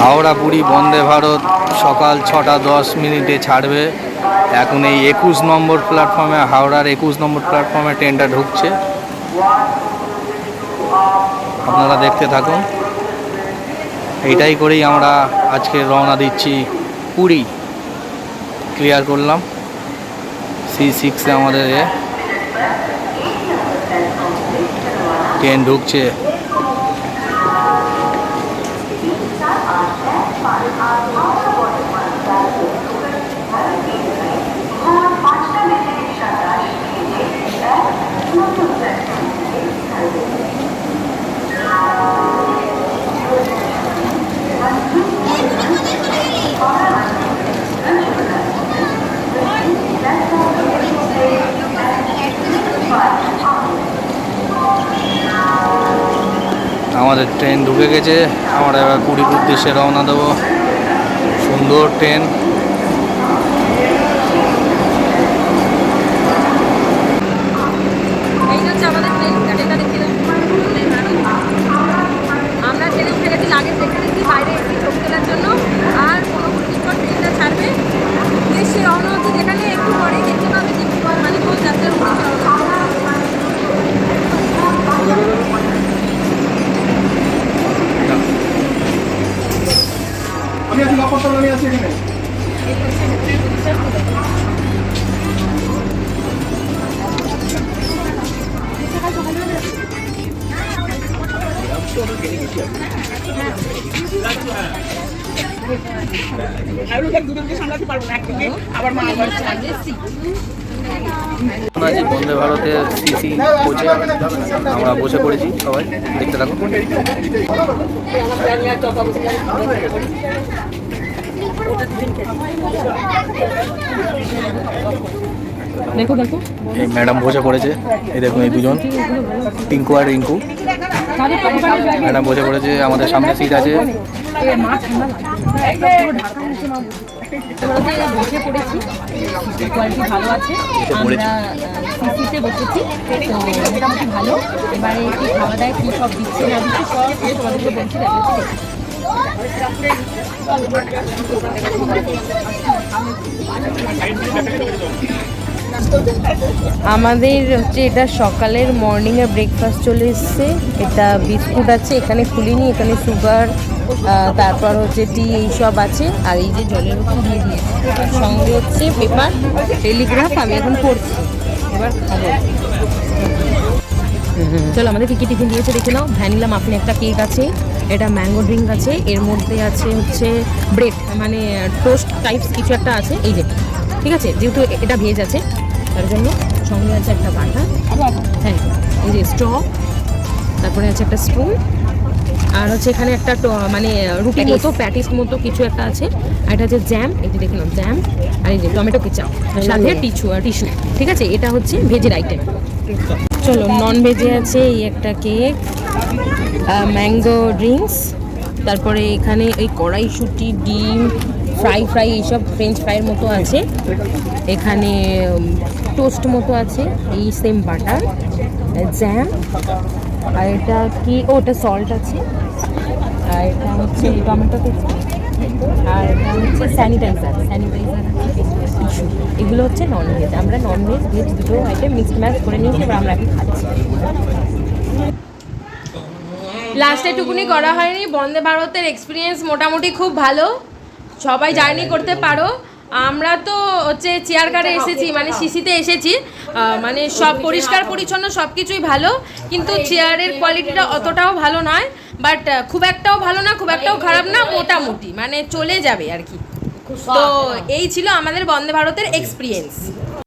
হাওড়া পুরী বন্দে ভারত সকাল 6:10 ছাড়বে। এখন এই 21 নম্বর প্ল্যাটফর্মে, হাওড়ার 21 নম্বর প্ল্যাটফর্মে ট্রেনটা ঢুকছে। আপনারা দেখতে থাকুন। এইটাই করেই আমরা আজকে রওনা দিচ্ছি পুরী। ক্লিয়ার করলাম C6 আমাদের ট্রেন ঢুকছে। আমাদের ট্রেন ঢুকে গেছে। আমরা এবার পুরীর উদ্দেশ্যে রওনা দেবো। সুন্দর ট্রেন। আমরা ট্রেনে উঠে গেছি, লাগেজ রেখে দিচ্ছি বাইরে এসে ছবি তোলার জন্য। আর কোনো পর ট্রেনটা ছাড়বে, উদ্দেশ্যে রওনা হচ্ছে, যেখানে একটু পরে দেখতে পাবে যে মানে কোন যাত্রার উদ্দেশ্যে বন্দে ভারতের সিসি কোচে আমরা বসে পড়েছি, সবাই দেখতে থাকুন। দেখো দেখো এই ম্যাডাম বসে পড়েছে। এই দেখুন এই দুজন, টিঙ্কু আর রিঙ্কু। ম্যাডাম বসে পড়েছে, আমাদের সামনে সিট আছে। বসে পড়েছি, কোয়ালিটি ভালো আছে। আমরা সিসিতে বসেছি, তো মোটামুটি ভালো। এবারে কি খাওয়া দাওয়া কি সব দিচ্ছে না দিচ্ছে সব তোমাদেরকে বলছি। আমাদের হচ্ছে এটা সকালের মর্নিংয়ের ব্রেকফাস্ট চলে এসছে। এটা বিস্কুট আছে, এখানে খুলিনি, এখানে সুগার, তারপর হচ্ছে টি, এইসব আছে। আর এই যে জলের উপর দিয়ে দিয়েছে, সঙ্গে হচ্ছে পেপার, টেলিগ্রাফ। আমি এখন পড়ছি, এবার খাবো। চলো আমাদের কী কী টিফিন দিয়েছে দেখে নাও। ভ্যানিলা মাফিন একটা কেক আছে, এটা ম্যাঙ্গো ড্রিঙ্ক আছে, এর মধ্যে আছে হচ্ছে ব্রেড মানে টোস্ট টাইপস কিছু একটা আছে। এই যে ঠিক আছে, যেহেতু এটা ভেজ আছে তার জন্য। সঙ্গে আছে একটা বাটার, হ্যাঁ এই যে স্ট্র, তারপরে আছে একটা স্পুন, আর হচ্ছে এখানে একটা মানে রুটির মতো প্যাটিস মতো কিছু একটা আছে। আর এটা হচ্ছে জ্যাম, এই যে দেখলাম জ্যাম, আর এই যে টমেটো কেচাপ, সাথে টিস্যু। ঠিক আছে, এটা হচ্ছে ভেজের আইটেম। চলো নন ভেজে আছে এই একটা কেক, ম্যাঙ্গো ড্রিঙ্কস, তারপরে এখানে এই কড়াইশুঁটি, ডিম, ফ্রাই এইসব ফ্রেঞ্চ ফ্রাইয়ের মতো আছে। এখানে টোস্ট মতো আছে, এই সেম বাটার, জ্যাম, আর এটা কি ওটা সল্ট আছে, আর এটা হচ্ছে টমেটো কেচাপ, আর এটা হচ্ছে স্যানিটাইজার টিস্যু। এগুলো হচ্ছে ননভেজ। আমরা ননভেজ ভেজ দুটো আইটেম মিক্সড ম্যাচ করে নিয়েছি, এবার আমরা এখন খাচ্ছি। লাস্টে টুকুনি করা হয়নি। বন্দে ভারতের এক্সপিরিয়েন্স মোটামুটি খুব ভালো, সবাই জার্নি করতে পারো। আমরা তো হচ্ছে চেয়ার কারে এসেছি, মানে সিসিতে এসেছি, মানে সব পরিষ্কার পরিচ্ছন্ন সব কিছুই ভালো, কিন্তু চেয়ারের কোয়ালিটিটা অতটাও ভালো নয়। বাট খুব একটাও ভালো না, খুব একটাও খারাপ না, মোটামুটি মানে চলে যাবে আর কি। তো এই ছিল আমাদের বন্দে ভারতের এক্সপিরিয়েন্স।